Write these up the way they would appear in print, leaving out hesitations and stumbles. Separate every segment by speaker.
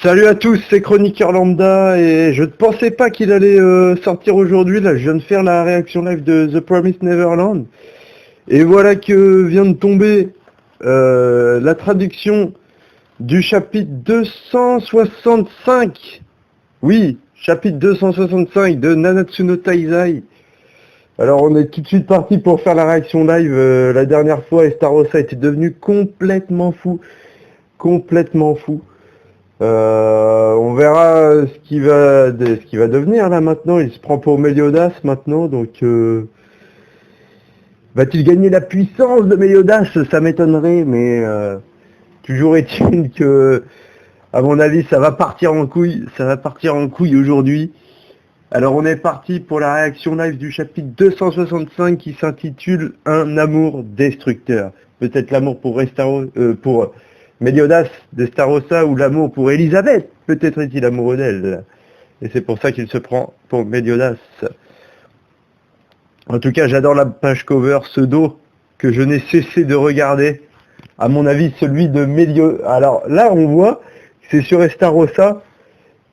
Speaker 1: Salut à tous, c'est Chroniqueur Lambda et je ne pensais pas qu'il allait sortir aujourd'hui. Là, je viens de faire la réaction live de The Promised Neverland et voilà que vient de tomber la traduction du chapitre 265. Oui, chapitre 265 de Nanatsu no Taizai. Alors on est tout de suite parti pour faire la réaction live. La dernière fois, Estarossa était devenu complètement fou. Complètement fou. On verra ce qu'il va devenir là maintenant. Il se prend pour Meliodas maintenant, donc va-t-il gagner la puissance de Meliodas? Ça m'étonnerait, mais toujours est-il que, à mon avis, ça va partir en couille. Ça va partir en couille aujourd'hui. Alors on est parti pour la réaction live du chapitre 265 qui s'intitule Un amour destructeur. Peut-être l'amour pour pour Meliodas d'Estarossa ou l'amour pour Elisabeth. Peut-être est-il amoureux d'elle. Et c'est pour ça qu'il se prend pour Meliodas. En tout cas, j'adore la page cover, ce dos que je n'ai cessé de regarder. À mon avis, celui de Meliodas. Alors là, on voit, c'est sur Estarossa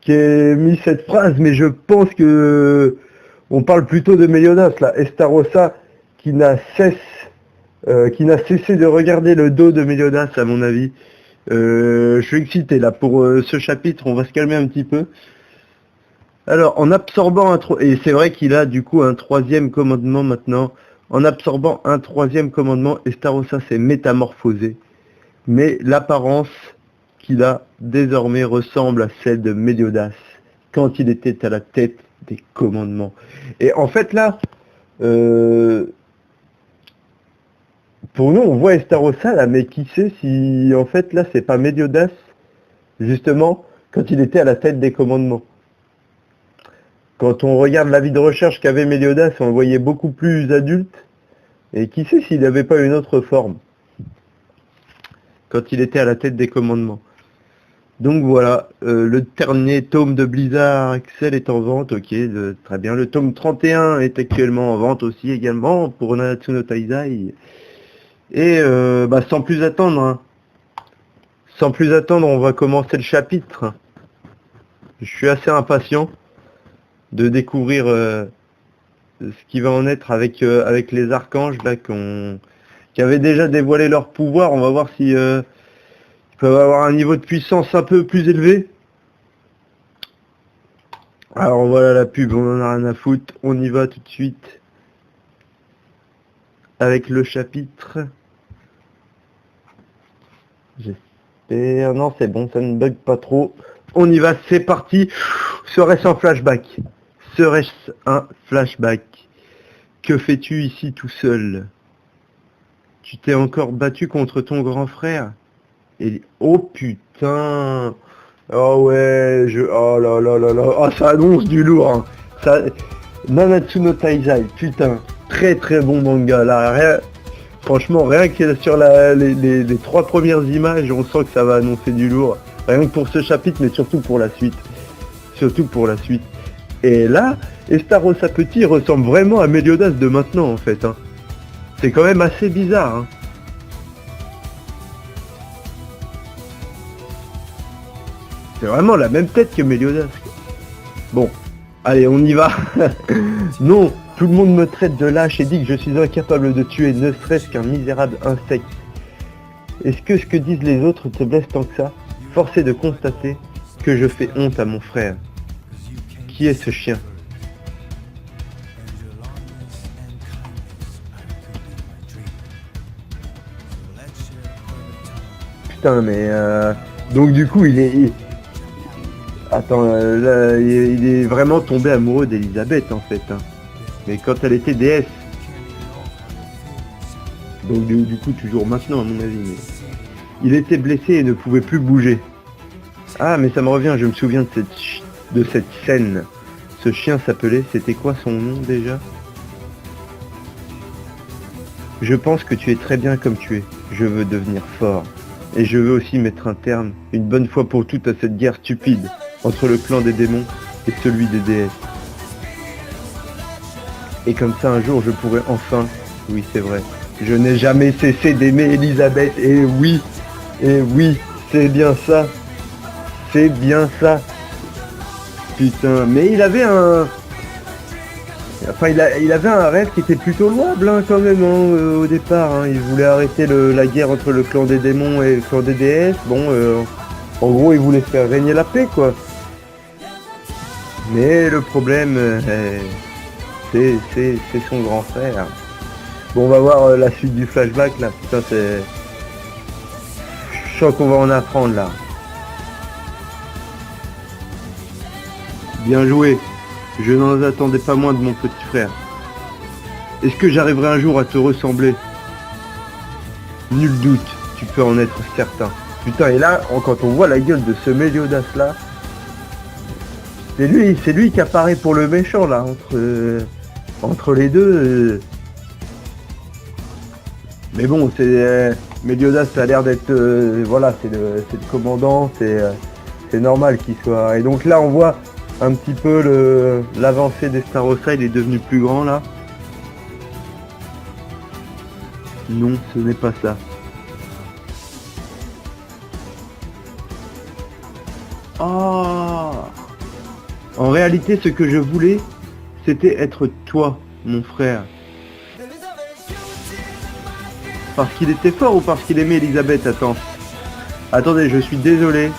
Speaker 1: qui a mis cette phrase, mais je pense que on parle plutôt de Meliodas, là. Estarossa qui n'a cessé de regarder le dos de Meliodas, à mon avis. Je suis excité là pour ce chapitre, on va se calmer un petit peu. Alors, en absorbant et c'est vrai qu'il a du coup un troisième commandement maintenant. En absorbant un troisième commandement, Estarossa s'est métamorphosé. Mais l'apparence qu'il a désormais ressemble à celle de Meliodas quand il était à la tête des commandements. Et en fait là, pour nous on voit Estarossa là, mais qui sait si en fait là c'est pas Meliodas justement quand il était à la tête des commandements. Quand on regarde l'avis de recherche qu'avait Meliodas, on le voyait beaucoup plus adulte. Et qui sait s'il n'avait pas une autre forme quand il était à la tête des commandements. Donc voilà, le dernier tome de Blizzard Excel est en vente, ok, très bien. Le tome 31 est actuellement en vente aussi également pour Nanatsu no Taizai. Et sans plus attendre, hein. Sans plus attendre, on va commencer le chapitre. Je suis assez impatient de découvrir ce qui va en être avec les archanges là qui avaient déjà dévoilé leur pouvoir. On va voir si ils peuvent avoir un niveau de puissance un peu plus élevé. Alors voilà la pub, on en a rien à foutre. On y va tout de suite avec le chapitre. J'espère. Non, c'est bon, ça ne bug pas trop. On y va, c'est parti. Serait-ce un flashback? Serait-ce un flashback? Que fais-tu ici tout seul? Tu t'es encore battu contre ton grand frère? Et oh putain! Oh ouais, oh là là là là, oh ça annonce du lourd, hein. Ça, Nanatsu no Taizai, putain, très très bon manga là. Franchement, rien que sur les trois premières images, on sent que ça va annoncer du lourd. Rien que pour ce chapitre, mais surtout pour la suite. Surtout pour la suite. Et là, Estarossa Petit ressemble vraiment à Meliodas de maintenant en fait, hein. C'est quand même assez bizarre, hein. C'est vraiment la même tête que Meliodas. Bon, allez, on y va. Non, tout le monde me traite de lâche et dit que je suis incapable de tuer ne serait-ce qu'un misérable insecte. Est-ce que ce que disent les autres te blesse tant que ça? Force est de constater que je fais honte à mon frère. Qui est ce chien? Putain, mais donc du coup, Attends, là, il est vraiment tombé amoureux d'Elisabeth en fait, hein. Mais quand elle était déesse. Donc du coup, toujours maintenant à mon avis. Mais... Il était blessé et ne pouvait plus bouger. Ah, mais ça me revient, je me souviens de cette scène. Ce chien s'appelait, c'était quoi son nom déjà? Je pense que tu es très bien comme tu es. Je veux devenir fort. Et je veux aussi mettre un terme, une bonne fois pour toutes, à cette guerre stupide entre le clan des démons et celui des déesses. Et comme ça, un jour, je pourrai enfin... Oui, c'est vrai. Je n'ai jamais cessé d'aimer Elisabeth. Et oui, c'est bien ça. C'est bien ça. Putain, mais il avait un... Enfin, il avait un rêve qui était plutôt louable, hein, quand même, hein, au départ. Hein. Il voulait arrêter la guerre entre le clan des démons et le clan des déesses. Bon, en gros, il voulait faire régner la paix, quoi. Mais le problème, c'est son grand frère. Bon, on va voir la suite du flashback, là. Putain, c'est... Je sens qu'on va en apprendre, là. Bien joué. Je n'en attendais pas moins de mon petit frère. Est-ce que j'arriverai un jour à te ressembler? Nul doute, tu peux en être certain. Putain, et là, quand on voit la gueule de ce Meliodas là, c'est lui qui apparaît pour le méchant là, entre les deux. Mais bon, c'est Meliodas, ça a l'air d'être, voilà, c'est le commandant, c'est normal qu'il soit. Et donc là, on voit un petit peu l'avancée d'Estarossa, il est devenu plus grand là. Non, ce n'est pas ça. Oh! En réalité, ce que je voulais, c'était être toi, mon frère. Parce qu'il était fort ou parce qu'il aimait Elisabeth? Attends. Attendez, je suis désolé.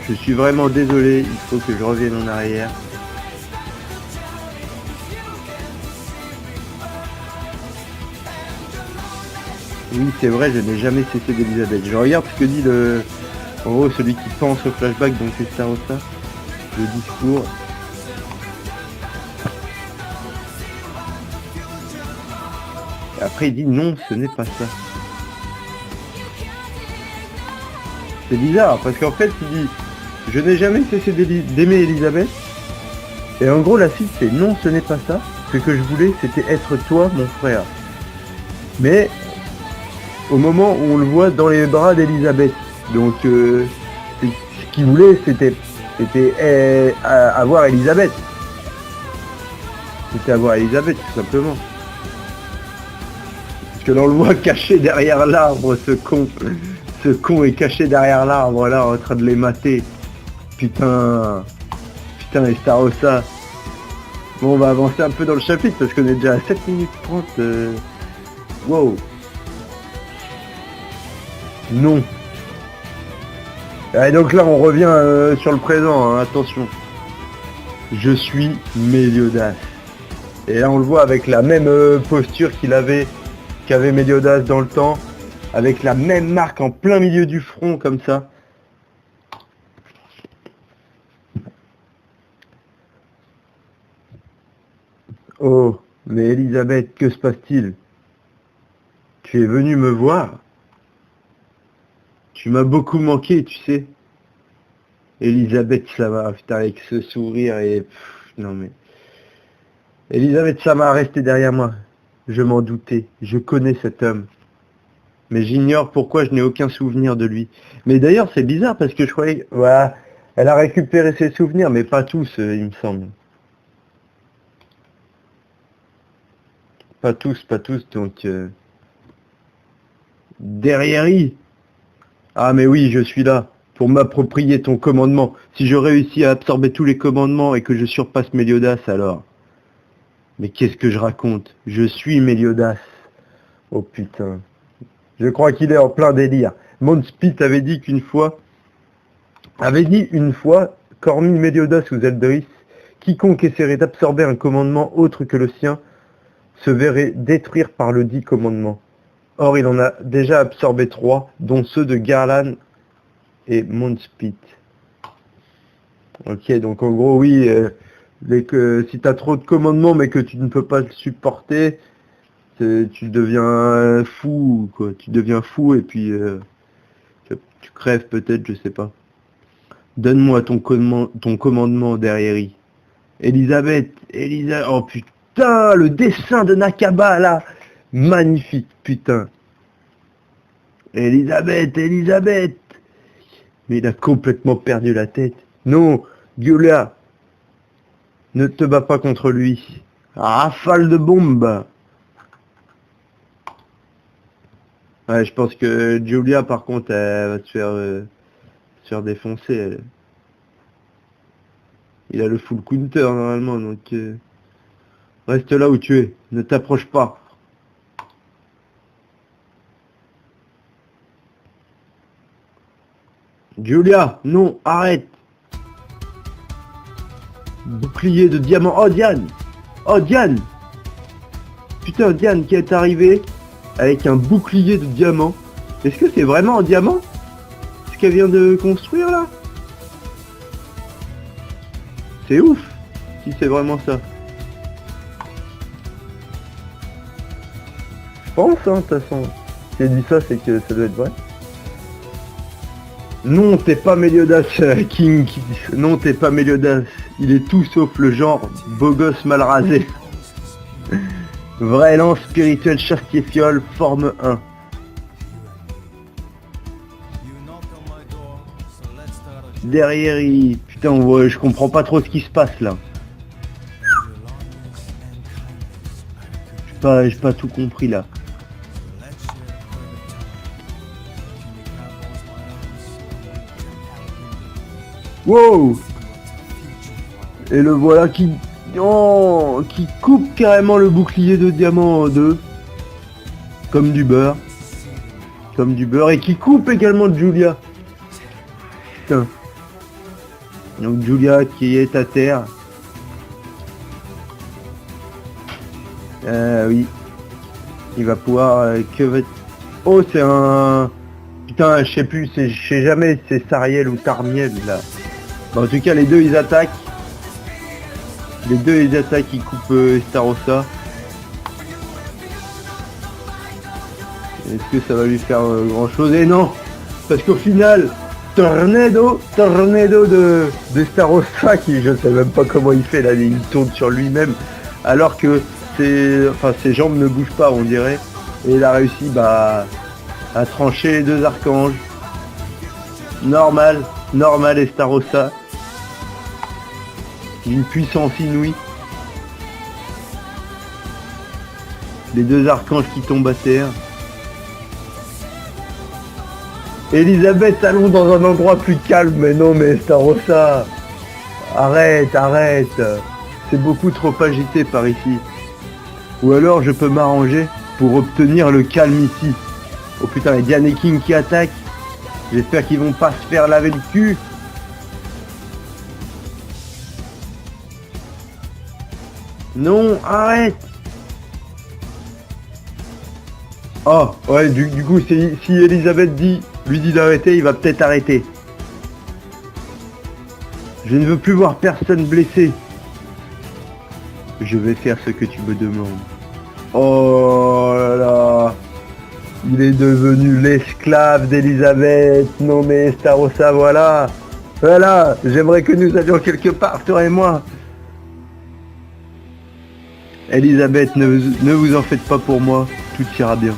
Speaker 1: Je suis vraiment désolé. Il faut que je revienne en arrière. Oui, c'est vrai, je n'ai jamais cessé d'Elisabeth. Je regarde ce que dit en gros, celui qui pense au flashback, donc c'est Starossa. Le discours. Et après, il dit non, ce n'est pas ça. C'est bizarre, parce qu'en fait, il dit je n'ai jamais cessé d'aimer Elisabeth. Et en gros, la suite, c'est non, ce n'est pas ça. Ce que je voulais, c'était être toi, mon frère. Mais au moment où on le voit dans les bras d'Elisabeth. Donc, ce qu'il voulait, c'était avoir Elisabeth. C'était avoir Elisabeth, tout simplement. Parce que l'on le voit caché derrière l'arbre, ce con. Ce con est caché derrière l'arbre, là, en train de les mater. Putain, Estarossa. Bon, on va avancer un peu dans le chapitre, parce qu'on est déjà à 7 minutes 30. Wow. Non. Et donc là, on revient sur le présent, hein, attention. Je suis Meliodas. Et là, on le voit avec la même posture qu'avait Meliodas dans le temps, avec la même marque en plein milieu du front, comme ça. Oh, mais Elisabeth, que se passe-t-il? Tu es venu me voir? Tu m'as beaucoup manqué, tu sais. Elisabeth, ça va, putain, avec ce sourire et... non mais... Elisabeth, ça m'a resté derrière moi. Je m'en doutais, je connais cet homme. Mais j'ignore pourquoi je n'ai aucun souvenir de lui. Mais d'ailleurs, c'est bizarre parce que je croyais... Voilà, elle a récupéré ses souvenirs, mais pas tous, il me semble. Pas tous, donc... Derrière I. Ah mais oui, je suis là, pour m'approprier ton commandement. Si je réussis à absorber tous les commandements et que je surpasse Meliodas, alors... Mais qu'est-ce que je raconte? Je suis Meliodas. Oh putain. Je crois qu'il est en plein délire. Mondspit avait dit une fois, qu'hormis Meliodas ou Zeldris, quiconque essaierait d'absorber un commandement autre que le sien se verrait détruire par le dit commandement. Or, il en a déjà absorbé 3, dont ceux de Garlan et Mondspit. Ok, donc en gros, oui, si tu as trop de commandements mais que tu ne peux pas le supporter, tu deviens fou, quoi. Tu deviens fou et puis tu crèves peut-être, je sais pas. Donne-moi ton commandement derrière I. Elisabeth, oh putain, le dessin de Nakaba là, magnifique, putain. Elisabeth. Mais il a complètement perdu la tête. Non, Giulia, ne te bats pas contre lui. Rafale de bombes. Ouais, je pense que Giulia, par contre, elle va se faire défoncer. Elle. Il a le full counter normalement, donc reste là où tu es, ne t'approche pas. Julia, non, arrête. Bouclier de diamant. Oh Diane. Oh Diane. Putain, Diane qui est arrivée avec un bouclier de diamant. Est-ce que c'est vraiment en diamant ce qu'elle vient de construire là? C'est ouf si c'est vraiment ça. Je pense, hein, de toute façon. Si elle dit ça, c'est que ça doit être vrai. Non, t'es pas Meliodas, King. Non, t'es pas Meliodas. Il est tout sauf le genre beau gosse mal rasé. Vrai élan spirituel Chartier Fiole, forme 1. Derrière, il... Putain, ouais, je comprends pas trop ce qui se passe là. J'ai pas tout compris là. Wow! Et le voilà qui... Oh, qui coupe carrément le bouclier de diamant en deux. Comme du beurre. Comme du beurre. Et qui coupe également Julia. Putain. Donc Julia qui est à terre. Oui. Il va pouvoir... Oh, c'est un... Putain, je sais plus, je sais jamais si c'est Sariel ou Tarmiel là. Bon, en tout cas, les deux ils attaquent. Les deux ils attaquent, ils coupent Estarossa. Est-ce que ça va lui faire grand chose? Et non, parce qu'au final, tornado de Estarossa qui, je sais même pas comment il fait là, il tourne sur lui-même alors que ses jambes ne bougent pas, on dirait. Et il a réussi à trancher les deux archanges. Normal Estarossa. D'une puissance inouïe. Les deux archanges qui tombent à terre. Elisabeth, allons dans un endroit plus calme. Mais non, mais Estarossa, arrête. C'est beaucoup trop agité par ici. Ou alors je peux m'arranger pour obtenir le calme ici. Oh putain, il y a Diane et King qui attaquent. J'espère qu'ils vont pas se faire laver le cul. Non, arrête. Oh, ouais, du coup, si Elisabeth lui dit d'arrêter, il va peut-être arrêter. Je ne veux plus voir personne blessé. Je vais faire ce que tu me demandes. Oh là là. Il est devenu l'esclave d'Elisabeth. Non mais Estarossa, voilà. Voilà, j'aimerais que nous allions quelque part, toi et moi. Elisabeth, ne vous en faites pas pour moi, tout ira bien.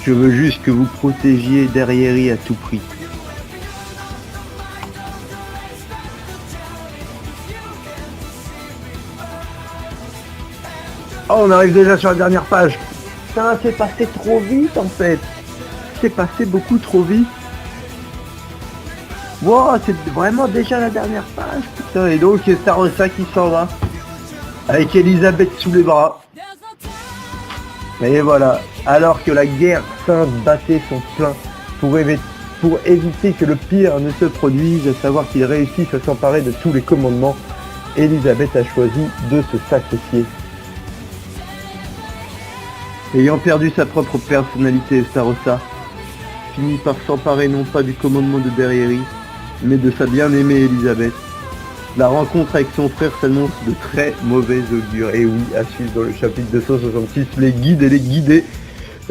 Speaker 1: Je veux juste que vous protégiez Derrière à tout prix. Oh, on arrive déjà sur la dernière page. Putain, c'est passé trop vite en fait. C'est passé beaucoup trop vite. Wow, c'est vraiment déjà la dernière page. Putain, et donc Estarossa qui s'en va. Avec Elisabeth sous les bras. Et voilà. Alors que la guerre sainte battait son plein pour éviter que le pire ne se produise, à savoir qu'ils réussissent à s'emparer de tous les commandements, Elisabeth a choisi de se sacrifier. Ayant perdu sa propre personnalité, Estarossa finit par s'emparer non pas du commandement de Derrière, mais de sa bien-aimée Elisabeth. La rencontre avec son frère s'annonce de très mauvais augure. Et oui, à suivre dans le chapitre 266, les guides et les guidés.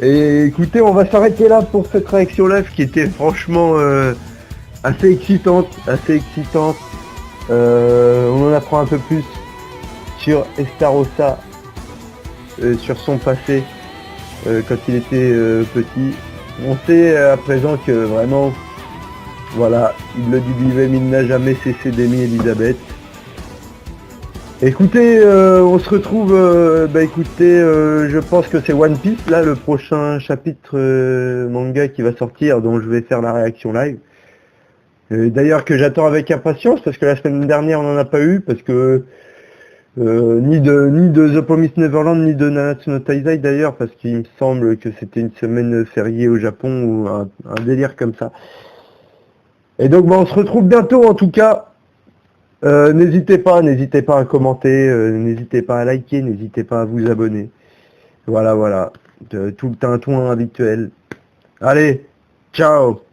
Speaker 1: Et écoutez, on va s'arrêter là pour cette réaction live qui était franchement assez excitante. On en apprend un peu plus sur Estarossa, sur son passé quand il était petit. On sait à présent que vraiment, voilà, il le dit lui-même, il n'a jamais cessé d'aimer Elisabeth. Écoutez, on se retrouve, je pense que c'est One Piece, là, le prochain chapitre manga qui va sortir, dont je vais faire la réaction live. D'ailleurs que j'attends avec impatience parce que la semaine dernière on n'en a pas eu parce que ni de The Promised Neverland ni de Nanatsu no Taizai d'ailleurs parce qu'il me semble que c'était une semaine fériée au Japon ou un délire comme ça. Et donc on se retrouve bientôt en tout cas. N'hésitez pas à commenter, n'hésitez pas à liker, n'hésitez pas à vous abonner. Voilà, tout le tintouin habituel. Allez, ciao!